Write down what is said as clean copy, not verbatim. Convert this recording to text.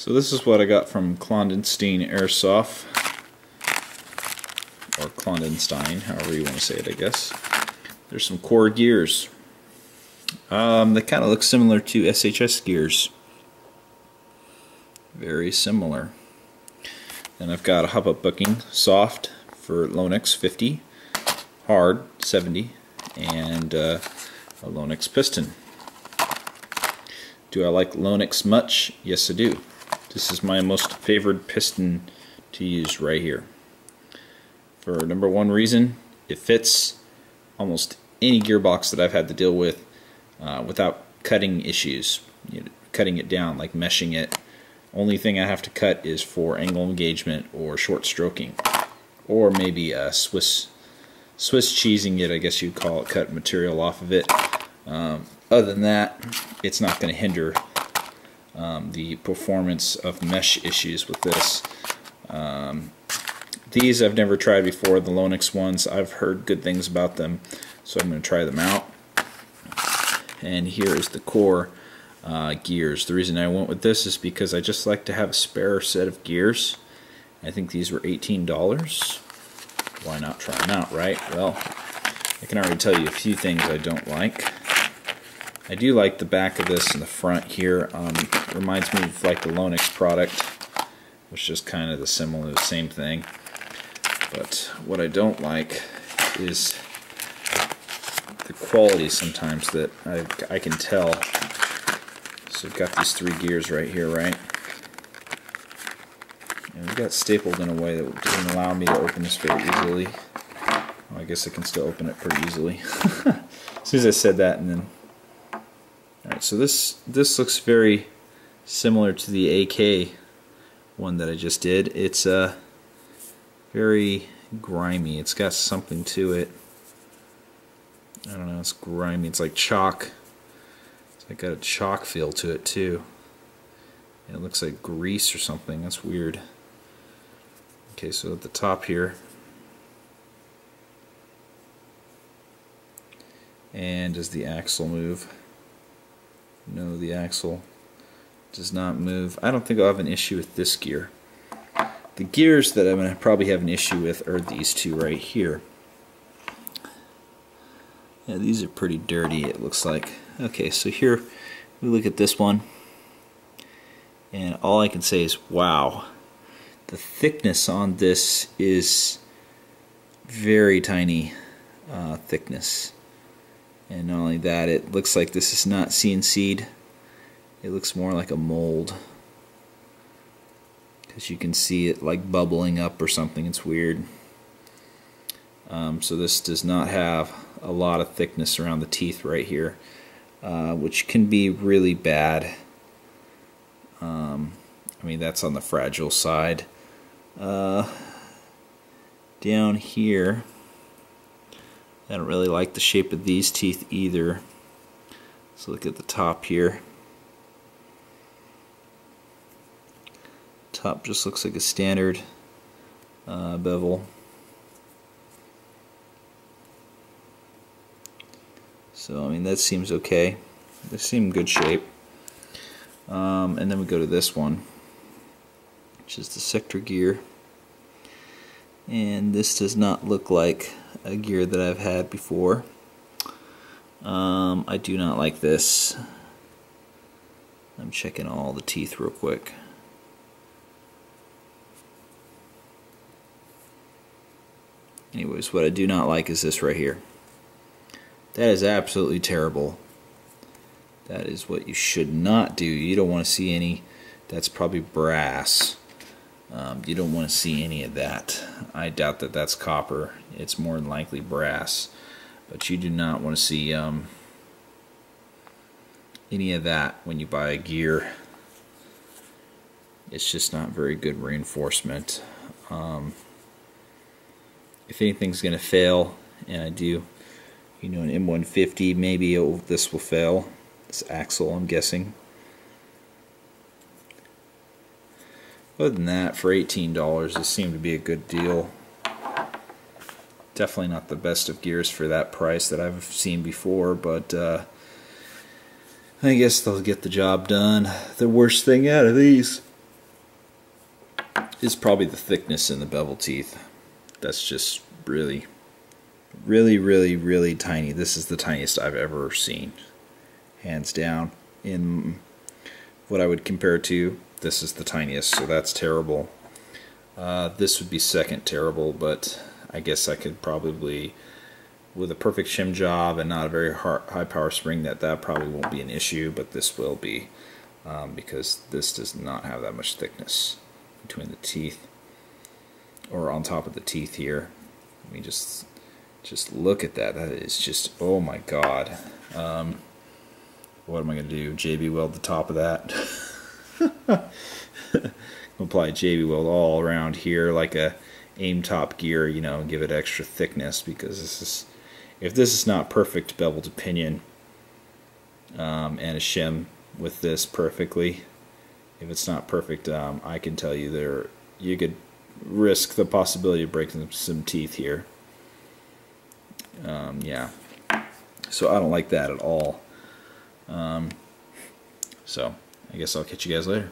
So this is what I got from ClandestineAirsoft, or Clandestine, however you want to say it, I guess. There's some core gears. They kind of look similar to SHS gears. Very similar. Then I've got a hop-up booking, soft for Lonix 50, hard 70, and a Lonix piston. Do I like Lonix much? Yes, I do. This is my most favored piston to use right here. For number one reason, it fits almost any gearbox that I've had to deal with without cutting issues, cutting it down, like meshing it. Only thing I have to cut is for angle engagement or short stroking, or maybe Swiss cheesing it, I guess you'd call it, cut material off of it. Other than that, it's not going to hinder the performance of mesh issues with this. These I've never tried before, the Lonix ones. I've heard good things about them, so I'm going to try them out. And here is the core gears. The reason I went with this is because I just like to have a spare set of gears. I think these were $18. Why not try them out, right? Well, I can already tell you a few things I don't like. I do like the back of this and the front here. It reminds me of like the Lonix product, which is kind of the same thing. But what I don't like is the quality sometimes that I can tell. So I've got these three gears right here, right? And we got stapled in a way that doesn't allow me to open this very easily. Well, I guess I can still open it pretty easily. As soon as I said that, and then... Alright, so this looks very similar to the AK one that I just did. It's very grimy. It's got something to it. I don't know, it's grimy. It's like chalk. It's like got a chalk feel to it too. And it looks like grease or something. That's weird. Okay, so at the top here, and does the axle move? No, the axle does not move. I don't think I'll have an issue with this gear. The gears that I'm going to probably have an issue with are these two right here. Yeah, these are pretty dirty, it looks like. Okay, so here we look at this one, and all I can say is, wow. The thickness on this is very tiny thickness. And not only that, it looks like this is not CNC'd. It looks more like a mold, because you can see it like bubbling up or something. It's weird. So this does not have a lot of thickness around the teeth right here, which can be really bad. I mean, that's on the fragile side. Down here, I don't really like the shape of these teeth either. So look at the top here. Top just looks like a standard bevel. So I mean, that seems okay. They seem in good shape. And then we go to this one, which is the sector gear. And this does not look like a gear that I've had before. I do not like this. I'm checking all the teeth real quick. Anyways, what I do not like is this right here. That is absolutely terrible. That is what you should not do. You don't want to see any. That's probably brass. You don't want to see any of that. I doubt that that's copper. It's more than likely brass. But you do not want to see any of that when you buy a gear. It's just not very good reinforcement. If anything's going to fail, and I do, an M150, maybe this will fail. This axle, I'm guessing. Other than that, for $18, this seemed to be a good deal. Definitely not the best of gears for that price that I've seen before, but I guess they'll get the job done. The worst thing out of these is probably the thickness in the bevel teeth. That's just really, really, really, really tiny. This is the tiniest I've ever seen, hands down. In what I would compare to, this is the tiniest, so that's terrible. This would be second terrible, but I guess I could probably, with a perfect shim job and not a very high power spring, that probably won't be an issue, but this will be, because this does not have that much thickness between the teeth, or on top of the teeth here. Let me just look at that. That is just, oh my god. What am I going to do? JB weld the top of that? Apply JB weld all around here like a aim top gear, you know, give it extra thickness, because this is, if this is not perfect bevel to pinion, and a shim with this perfectly, if it's not perfect, I can tell you you could risk the possibility of breaking some teeth here. Yeah, so I don't like that at all. So I guess I'll catch you guys later.